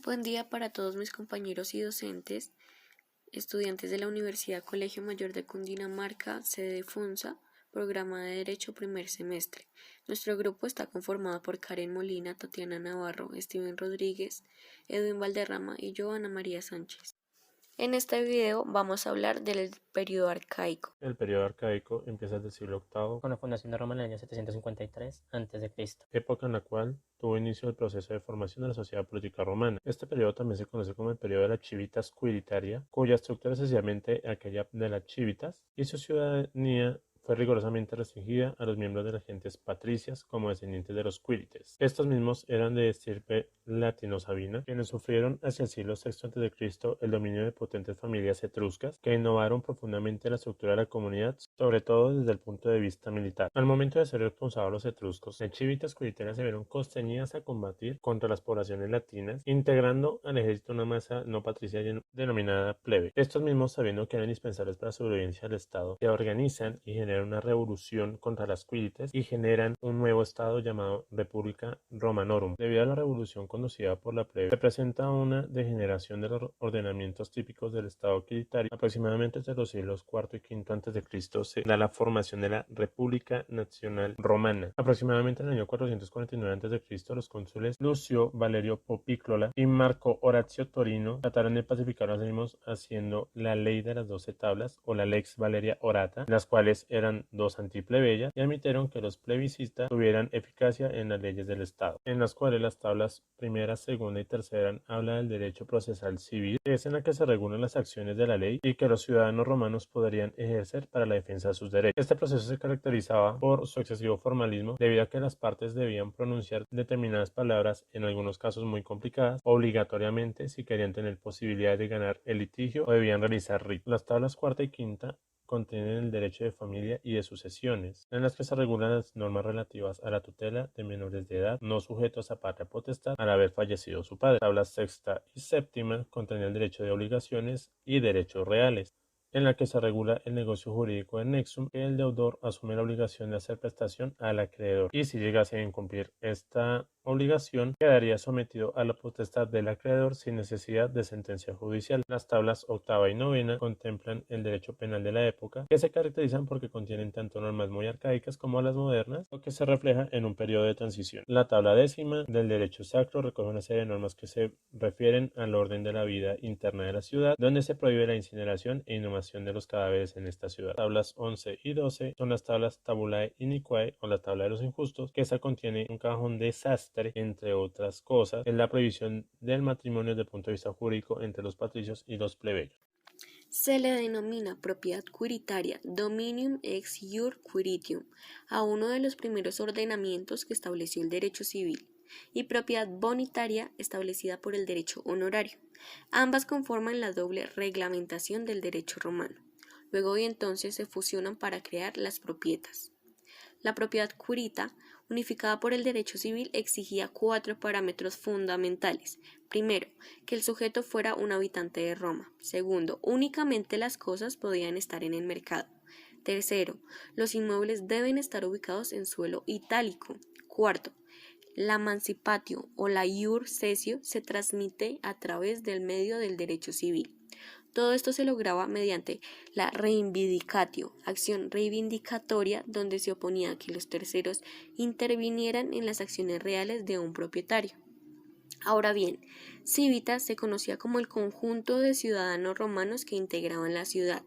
Buen día para todos mis compañeros y docentes, estudiantes de la Universidad Colegio Mayor de Cundinamarca, sede de FUNSA, programa de Derecho primer semestre. Nuestro grupo está conformado por Karen Molina, Tatiana Navarro, Steven Rodríguez, Edwin Valderrama y yo, Ana María Sánchez. En este video vamos a hablar del periodo arcaico. El periodo arcaico empieza desde el siglo VIII, con la fundación de Roma en el año 753 a.C., época en la cual tuvo inicio el proceso de formación de la sociedad política romana. Este periodo también se conoce como el periodo de la Civitas Quiritaria, cuya estructura es esencialmente aquella de las civitas, y su ciudadanía fue rigurosamente restringida a los miembros de las gentes patricias como descendientes de los quirites. Estos mismos eran de estirpe latino-sabina, quienes sufrieron hacia el siglo VI a.C. el dominio de potentes familias etruscas que innovaron profundamente la estructura de la comunidad, sobre todo desde el punto de vista militar. Al momento de ser expulsados los etruscos, las civitas quiriteras se vieron constreñidas a combatir contra las poblaciones latinas, integrando al ejército una masa no patricia denominada plebe. Estos mismos, sabiendo que eran indispensables para la sobrevivencia del Estado, se organizan y generan una revolución contra las quirites y generan un nuevo estado llamado República Romanorum. Debido a la revolución conducida por la plebe, representa una degeneración de los ordenamientos típicos del estado quiritario. Aproximadamente entre los siglos IV y V a.C. se da la formación de la República Nacional Romana. Aproximadamente en el año 449 a.C. los cónsules Lucio Valerio Popíclola y Marco Horacio Torino trataron de pacificar a los ánimos haciendo la ley de las 12 tablas o la Lex Valeria Orata, las cuales eran dos antiplebeyas, y admitieron que los plebiscistas tuvieran eficacia en las leyes del Estado, en las cuales las tablas primera, segunda y tercera hablan del derecho procesal civil, que es en la que se regulan las acciones de la ley y que los ciudadanos romanos podrían ejercer para la defensa de sus derechos. Este proceso se caracterizaba por su excesivo formalismo, debido a que las partes debían pronunciar determinadas palabras, en algunos casos muy complicadas, obligatoriamente si querían tener posibilidad de ganar el litigio o debían realizar ritos. Las tablas cuarta y quinta contienen el derecho de familia y de sucesiones, en las que se regulan las normas relativas a la tutela de menores de edad no sujetos a patria potestad al haber fallecido su padre. Tablas sexta y séptima contienen el derecho de obligaciones y derechos reales, en la que se regula el negocio jurídico de nexum, que el deudor asume la obligación de hacer prestación al acreedor, y si llegase a incumplir esta obligación, quedaría sometido a la potestad del acreedor sin necesidad de sentencia judicial. Las tablas octava y novena contemplan el derecho penal de la época, que se caracterizan porque contienen tanto normas muy arcaicas como las modernas, lo que se refleja en un periodo de transición. La tabla décima del derecho sacro recoge una serie de normas que se refieren al orden de la vida interna de la ciudad, donde se prohíbe la incineración e inhumación de los cadáveres en esta ciudad. Tablas 11 y 12 son las tablas Tabulae Iniquae, o la tabla de los injustos, que esta contiene un cajón de sastre, entre otras cosas, es la prohibición del matrimonio desde el punto de vista jurídico entre los patricios y los plebeyos. Se le denomina propiedad quiritaria dominium ex iure quiritium a uno de los primeros ordenamientos que estableció el derecho civil, y propiedad bonitaria establecida por el derecho honorario. Ambas conforman la doble reglamentación del derecho romano. Luego y entonces se fusionan para crear las propietas. La propiedad quirita, unificada por el derecho civil, exigía 4 parámetros fundamentales. Primero, que el sujeto fuera un habitante de Roma. Segundo, únicamente las cosas podían estar en el mercado. Tercero, los inmuebles deben estar ubicados en suelo itálico. Cuarto, la mancipatio o la iure cessio se transmite a través del medio del derecho civil. Todo esto se lograba mediante la reivindicatio, acción reivindicatoria donde se oponía a que los terceros intervinieran en las acciones reales de un propietario. Ahora bien, civitas se conocía como el conjunto de ciudadanos romanos que integraban la ciudad,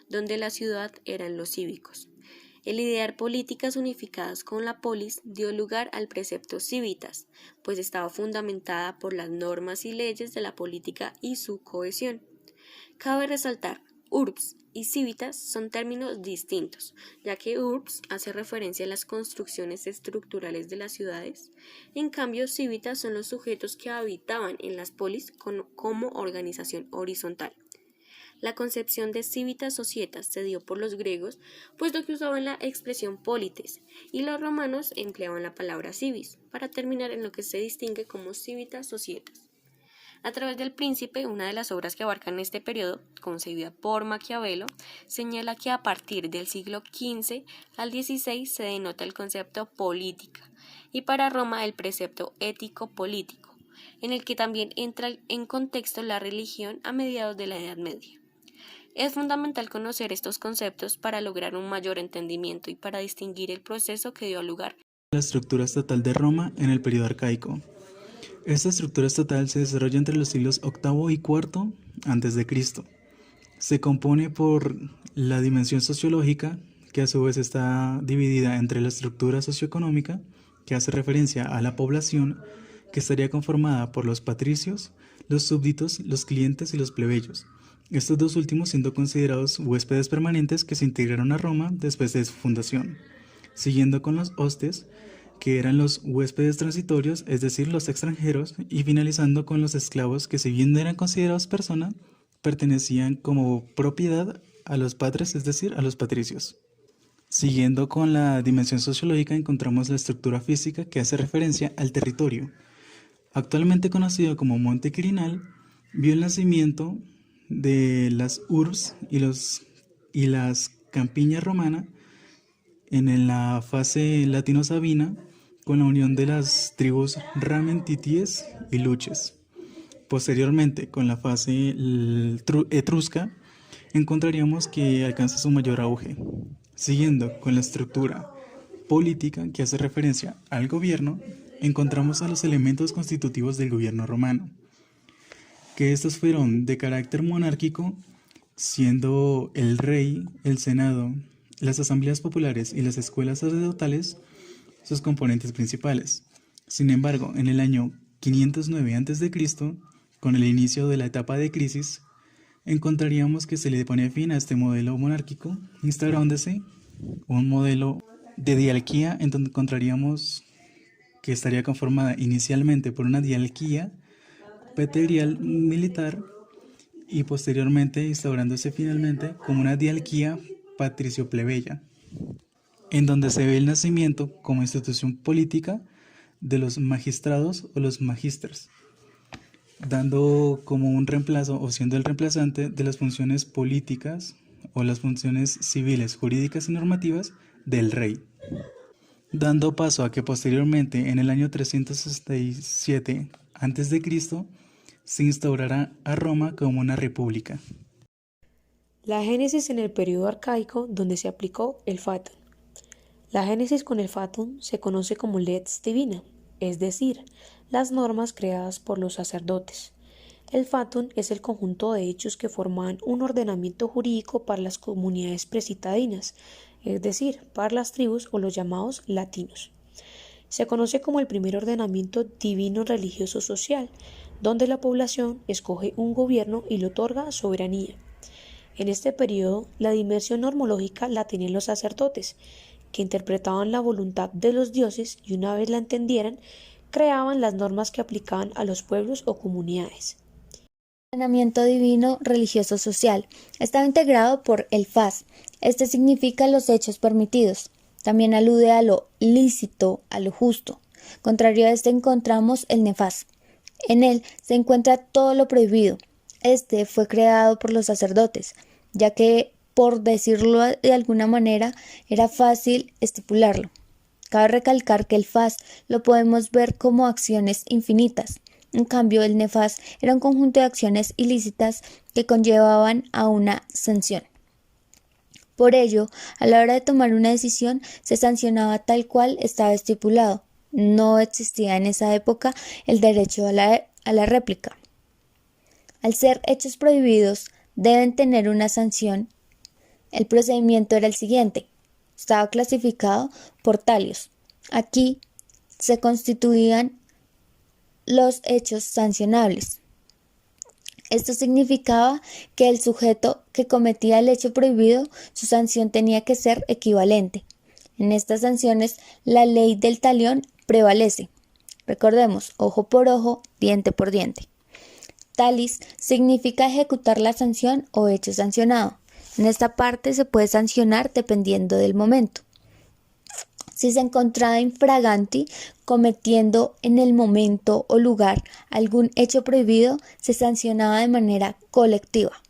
donde la ciudad eran los cívicos. El idear políticas unificadas con la polis dio lugar al precepto civitas, pues estaba fundamentada por las normas y leyes de la política y su cohesión. Cabe resaltar, urbs y civitas son términos distintos, ya que urbs hace referencia a las construcciones estructurales de las ciudades, en cambio civitas son los sujetos que habitaban en las polis como organización horizontal. La concepción de civitas societas se dio por los griegos, puesto que usaban la expresión polites, y los romanos empleaban la palabra civis, para terminar en lo que se distingue como civitas societas. A través del Príncipe, una de las obras que abarcan este periodo, concebida por Maquiavelo, señala que a partir del siglo XV al XVI se denota el concepto política y para Roma el precepto ético-político, en el que también entra en contexto la religión a mediados de la Edad Media. Es fundamental conocer estos conceptos para lograr un mayor entendimiento y para distinguir el proceso que dio lugar La estructura estatal de Roma en el periodo arcaico. Esta estructura estatal se desarrolla entre los siglos VIII y IV a.C. Se compone por la dimensión sociológica, que a su vez está dividida entre la estructura socioeconómica, que hace referencia a la población, que estaría conformada por los patricios, los súbditos, los clientes y los plebeyos. Estos dos últimos siendo considerados huéspedes permanentes que se integraron a Roma después de su fundación, siguiendo con los hostes, que eran los huéspedes transitorios, es decir, los extranjeros, y finalizando con los esclavos, que si bien eran considerados personas, pertenecían como propiedad a los patres, es decir, a los patricios. Siguiendo con la dimensión sociológica, encontramos la estructura física que hace referencia al territorio. Actualmente conocido como Monte Quirinal, vio el nacimiento de las urbs y las campiñas romanas en la fase latino-sabina, con la unión de las tribus ramentities y luches. Posteriormente, con la fase etrusca, encontraríamos que alcanza su mayor auge. Siguiendo con la estructura política que hace referencia al gobierno, encontramos a los elementos constitutivos del gobierno romano, que estos fueron de carácter monárquico, siendo el rey, el senado, las asambleas populares y las escuelas sacerdotales sus componentes principales. Sin embargo, en el año 509 a.C., con el inicio de la etapa de crisis, encontraríamos que se le pone fin a este modelo monárquico, instaurándose un modelo de diarquía, en donde encontraríamos que estaría conformada inicialmente por una diarquía pretorial militar y posteriormente instaurándose finalmente como una diarquía patricio-plebeya, en donde se ve el nacimiento como institución política de los magistrados o los magisters, dando como un reemplazo o siendo el reemplazante de las funciones políticas o las funciones civiles, jurídicas y normativas del rey, dando paso a que posteriormente en el año 367 a.C. se instaurará a Roma como una república. La génesis en el periodo arcaico, donde se aplicó el fatum. La génesis con el fatum se conoce como lex divina, es decir, las normas creadas por los sacerdotes. El fatum es el conjunto de hechos que forman un ordenamiento jurídico para las comunidades precitadinas, es decir, para las tribus o los llamados latinos. Se conoce como el primer ordenamiento divino religioso social, donde la población escoge un gobierno y le otorga soberanía. En este periodo, la dimensión normológica la tenían los sacerdotes, que interpretaban la voluntad de los dioses y una vez la entendieran, creaban las normas que aplicaban a los pueblos o comunidades. El ordenamiento divino religioso social estaba integrado por el fas. Este significa los hechos permitidos. También alude a lo lícito, a lo justo. Contrario a este encontramos el nefas. En él se encuentra todo lo prohibido. Este fue creado por los sacerdotes, ya que, por decirlo de alguna manera, era fácil estipularlo. Cabe recalcar que el fas lo podemos ver como acciones infinitas. En cambio, el nefas era un conjunto de acciones ilícitas que conllevaban a una sanción. Por ello, a la hora de tomar una decisión, se sancionaba tal cual estaba estipulado. No existía en esa época el derecho a la réplica. Al ser hechos prohibidos, deben tener una sanción. El procedimiento era el siguiente. Estaba clasificado por talios. Aquí se constituían los hechos sancionables. Esto significaba que el sujeto que cometía el hecho prohibido, su sanción tenía que ser equivalente. En estas sanciones, la ley del talión prevalece. Recordemos, ojo por ojo, diente por diente. Talis significa ejecutar la sanción o hecho sancionado. En esta parte se puede sancionar dependiendo del momento. Si se encontraba infraganti cometiendo en el momento o lugar algún hecho prohibido, se sancionaba de manera colectiva.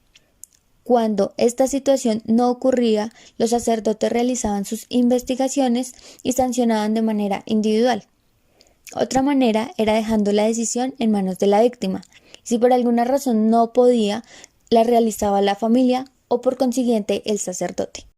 Cuando esta situación no ocurría, los sacerdotes realizaban sus investigaciones y sancionaban de manera individual. Otra manera era dejando la decisión en manos de la víctima. Si por alguna razón no podía, la realizaba la familia o por consiguiente el sacerdote.